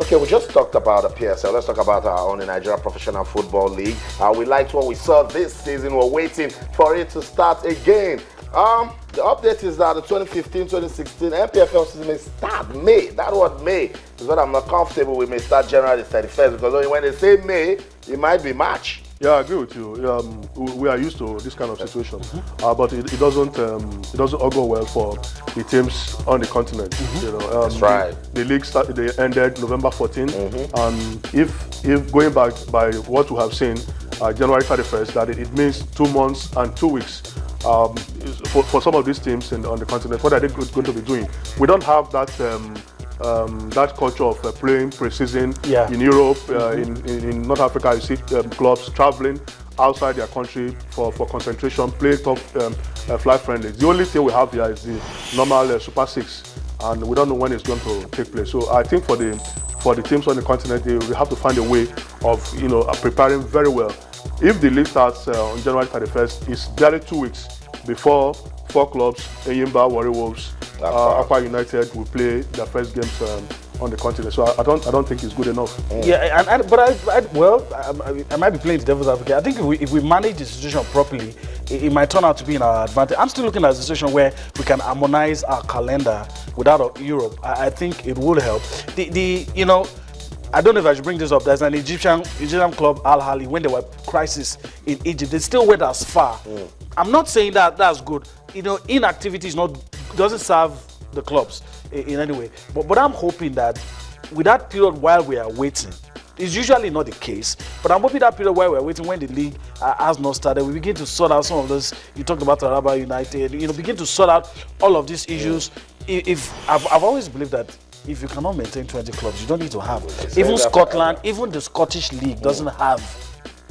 Okay, we just talked about the PSL. Let's talk about our own Nigeria Professional Football League. We liked what we saw this season. We're waiting for it to start again. The update is that the 2015-2016 NPFL season may start May. That word May is what I'm not comfortable with. May start January 31st because only when they say May, it might be March. Yeah, I agree with you. We are used to this kind of situation, but it doesn't augur well for the teams on the continent. You know, that's right. The league they ended November 14, and if going back by what we have seen, January 31st, that it means 2 months and 2 weeks. For some of these teams on the continent, what are they going to be doing? We don't have that that culture of playing pre-season in Europe. In North Africa, you see clubs traveling outside their country for concentration, play top fly friendlies. The only thing we have here is the normal Super 6, and we don't know when it's going to take place. So I think for the teams on the continent, we have to find a way of preparing very well. If the league starts on January 31st, it's barely 2 weeks before 4 clubs, Eyimba, Warri Wolves, Aqua United will play their first games on the continent. So I don't think it's good enough. Yeah, I might be playing the devil's advocate. I think if we manage the situation properly, it might turn out to be in our advantage. I'm still looking at a situation where we can harmonize our calendar without Europe. I think it would help. I don't know if I should bring this up. There's an Egyptian club, Al Ahly, when there were crisis in Egypt, they still went as far. I'm not saying that that's good. Inactivity doesn't serve the clubs in any way. But I'm hoping that with that period while we are waiting, it's usually not the case, but I'm hoping that period while we're waiting, when the league has not started, we begin to sort out some of this. You talked about Taraba United, begin to sort out all of these issues. I've always believed that if you cannot maintain 20 clubs, you don't need to have. Even Scotland, even the Scottish league doesn't have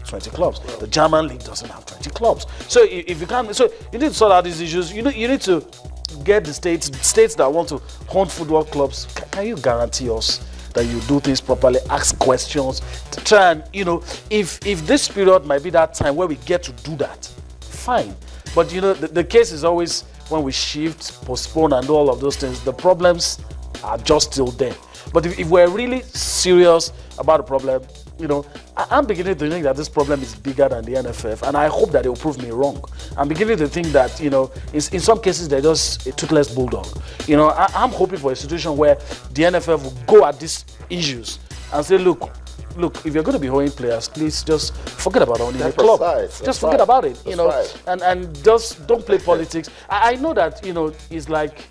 20 clubs. The German league doesn't have 20 clubs. So if you can't, so you need to sort out these issues. You need to get the states that want to own football clubs. Can you guarantee us that you do things properly, ask questions, to try and, if this period might be that time where we get to do that, fine. But the case is always when we shift, postpone, and do all of those things, the problems are just still there. But if we're really serious about the problem, I'm beginning to think that this problem is bigger than the NFF, and I hope that they will prove me wrong. I'm beginning to think that, in some cases they're just a toothless bulldog. I'm hoping for a situation where the NFF will go at these issues and say, look, if you're going to be holding players, please just forget about owning a club. Just forget about it, and just don't play politics. I know that, it's like,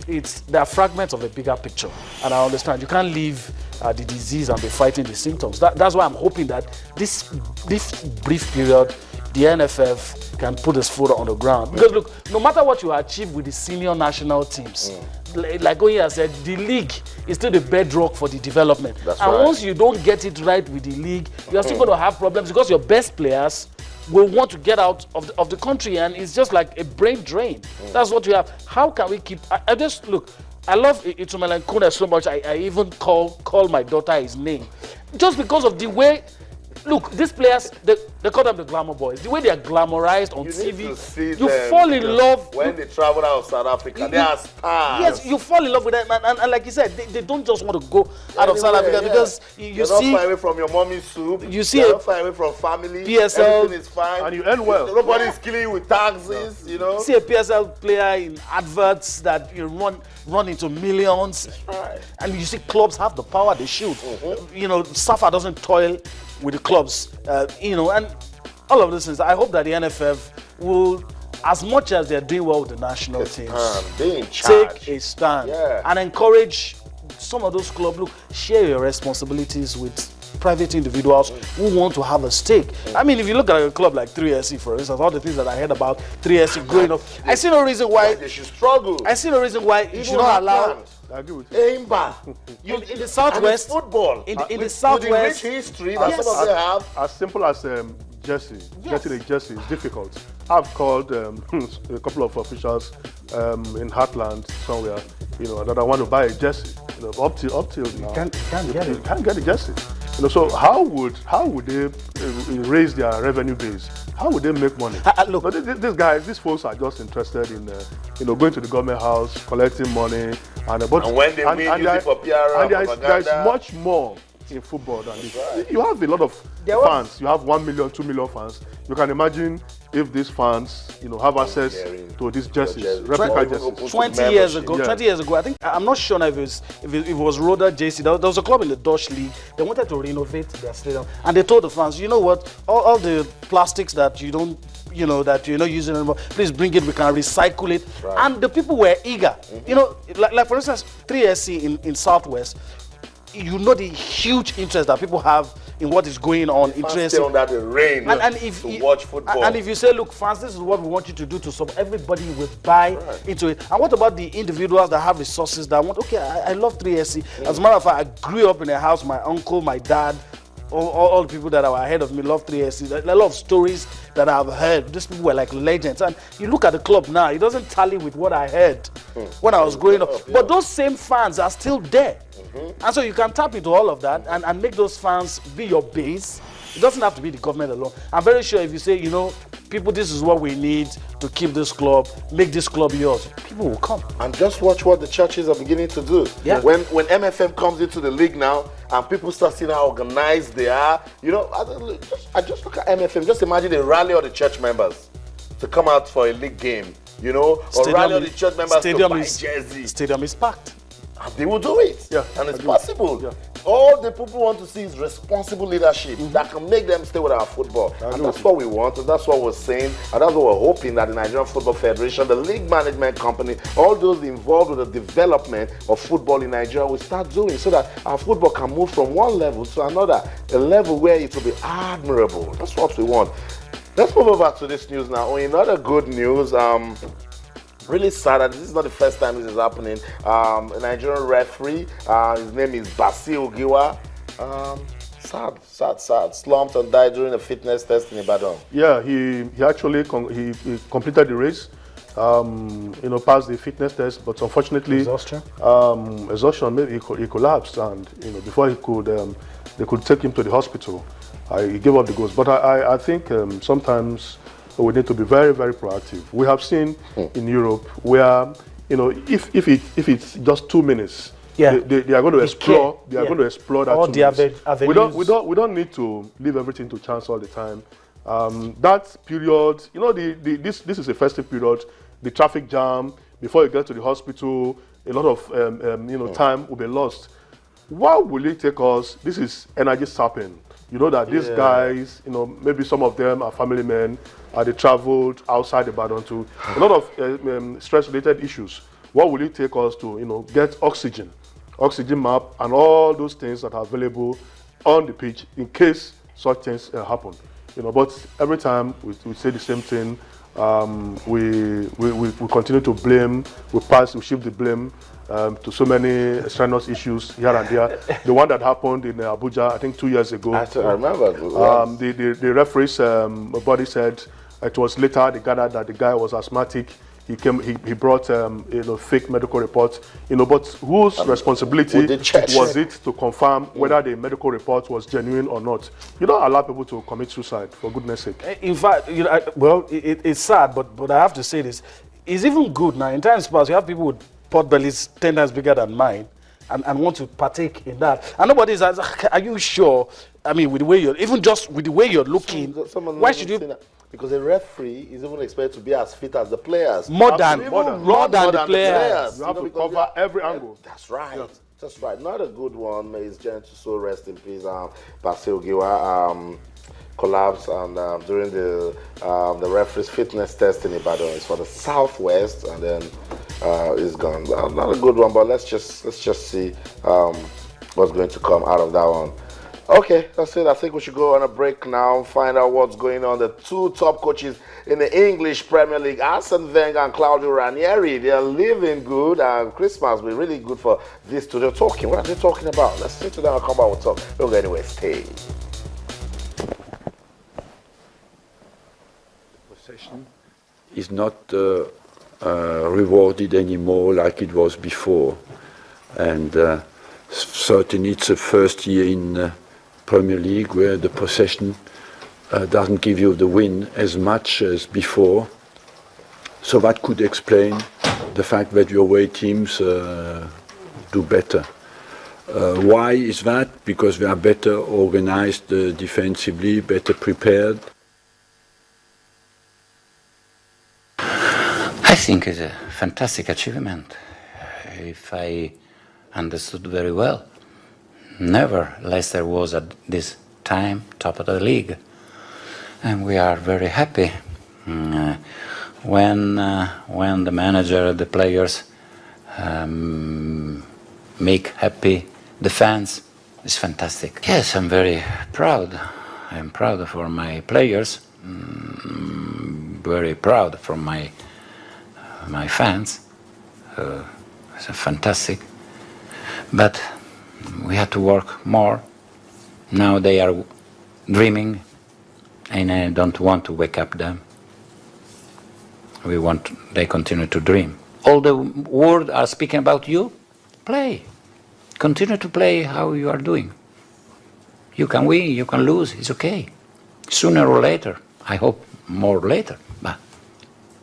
there are fragments of a bigger picture, and I understand you can't leave the disease and be fighting the symptoms. That's why I'm hoping that this brief period, the NFF can put its foot on the ground. Because look, no matter what you achieve with the senior national teams, like Oye said, the league is still the bedrock for the development. Once you don't get it right with the league, you're still going to have problems because your best players will want to get out of the country, and it's just like a brain drain. That's what you have. How can we keep? I just look. I love Itumela Nkuna so much. I even call my daughter his name, just because of the way. Look, these players, they call them the glamour boys. The way they are glamorized on TV, you fall in love. When they travel out of South Africa, they are stars. Yes, you fall in love with them. And like you said, they don't just want to go out of South Africa because you see. You're not far away from your mommy's soup. You see, you're not far away from family. PSL. Everything is fine. And you earn well. Nobody's killing you with taxes, You see a PSL player in adverts that run into millions. Right. And you see clubs have the power, they should. Safa doesn't toil with the clubs, and all of those things. I hope that the NFF will, as much as they're doing well with the national teams, take a stand and encourage some of those clubs. Look, share your responsibilities with private individuals who want to have a stake. I mean, if you look at a club like 3SC, for instance, all the things that I heard about 3SC growing up, I see no reason why they should struggle. I see no reason why you should not allow. I agree with you. Eyimba. In the southwest, football. In the southwest, with the rich history that some of them have. As simple as jersey, getting a jersey is difficult. I've called a couple of officials in Heartland somewhere, that I want to buy a jersey. Up till now, you can't get a jersey. So how would they raise their revenue base? How would they make money? Look, these folks are just interested in going to the government house, collecting money, And when they win, use it for PR and propaganda. there's much more in football than this. Right. You have a lot of fans. You have 1 million, 2 million fans. You can imagine if these fans, have access to these jerseys, replica jerseys. 20 years ago, I think, I'm not sure now if it was Roda JC. There was a club in the Dutch league. They wanted to renovate their stadium, and they told the fans, you know what, all the plastics that you don't, that you're not using anymore, please bring it. We can recycle it. Right. And the people were eager. Like for instance, 3SC in Southwest. The huge interest that people have in what is going on. Stay under the rain to watch football. And if you say, look, fans, this is what we want you to do to support, everybody will buy into it. And what about the individuals that have resources that want, okay, I love 3SC. As a matter of fact, I grew up in a house, my uncle, my dad, all the people that were ahead of me love 3SC. A lot of stories that I've heard. These people were like legends. And you look at the club now, it doesn't tally with what I heard when I was growing up. But those same fans are still there. And so you can tap into all of that and make those fans be your base. It doesn't have to be the government alone. I'm very sure if you say, people, this is what we need to keep this club, make this club yours, people will come. And just watch what the churches are beginning to do. Yeah. When MFM comes into the league now and people start seeing how organized they are, I just look at MFM, just imagine they rally all the church members to come out for a league game, or rally all the church members to buy jerseys. Stadium is packed. And they will do it. Yeah, and it's possible. Yeah. All the people want to see is responsible leadership that can make them stay with our football. And that's what we want, and that's what we're saying, and that's what we're hoping that the Nigerian Football Federation, the league management company, all those involved with the development of football in Nigeria will start doing, so that our football can move from one level to another, a level where it will be admirable. That's what we want. Let's move over to this news now. In other good news, really sad that this is not the first time this is happening. A Nigerian referee, his name is Basil Giwa. Sad. Slumped and died during a fitness test in Ibadan. Yeah, he actually he completed the race. Passed the fitness test, but unfortunately, exhaustion made he collapsed, and before he could, they could take him to the hospital. He gave up the ghost. But I think sometimes we need to be very, very proactive. We have seen in Europe where, if it's just 2 minutes, they are going to explore. They are going to explore that all 2 minutes. We don't need to leave everything to chance all the time. That period, this is a festive period. The traffic jam before you get to the hospital, a lot of time will be lost. What will it take us? This is energy sapping. That these guys, maybe some of them are family men, they traveled outside Ibadan to a lot of stress-related issues. What will it take us to, get oxygen map, and all those things that are available on the pitch in case such things happen? But every time we say the same thing. We continue to blame. We shift the blame to so many extraneous issues here and there. The one that happened in Abuja, I think 2 years ago. I remember. The referee's body said it was later they gathered that the guy was asthmatic. He brought fake medical reports. But whose responsibility was it to confirm whether the medical report was genuine or not? You don't allow people to commit suicide, for goodness sake. In fact, it's sad, but I have to say this: it's even good now. In times past, you have people with pot bellies 10 times bigger than mine, and want to partake in that. And nobody's asking, are you sure? I mean, with the way you're looking, why should you? Because a referee is even expected to be as fit as the players. More than the players. You have to cover every angle. That's right. Yeah. That's right. Not a good one. May his gentle soul rest in peace. Basil Giwa collapsed during the referee's fitness test in Ibadan. It's for the Southwest, and then he's gone. Not a good one, but let's just see what's going to come out of that one. Okay, that's it. I think we should go on a break now and find out what's going on. The two top coaches in the English Premier League, Arsene Wenger and Claudio Ranieri, they are living good, and Christmas will be really good for these two. They're talking. What are they talking about? Let's sit down and come back. We'll talk. Don't go anywhere. Stay. Possession is not rewarded anymore like it was before, and certainly it's the first year in Premier League where the possession doesn't give you the win as much as before. So that could explain the fact that your away teams do better. Why is that? Because they are better organized defensively, better prepared. I think it's a fantastic achievement. If I understood very well, never Leicester was at this time top of the league, and we are very happy when the manager, the players make happy the fans. It's fantastic. Yes, I'm very proud. I'm proud for my players. Very proud for my fans. It's fantastic. But we have to work more. Now they are dreaming, and I don't want to wake up them. They continue to dream. All the world are speaking about you. Play. Continue to play how you are doing. You can win, you can lose, it's okay. Sooner or later, I hope more later, but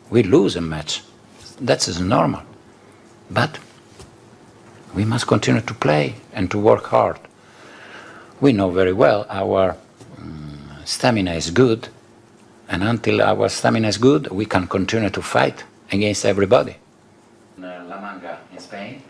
we lose a match. That is normal. But we must continue to play and to work hard. We know very well our stamina is good, and until our stamina is good, we can continue to fight against everybody. La Manga in Spain.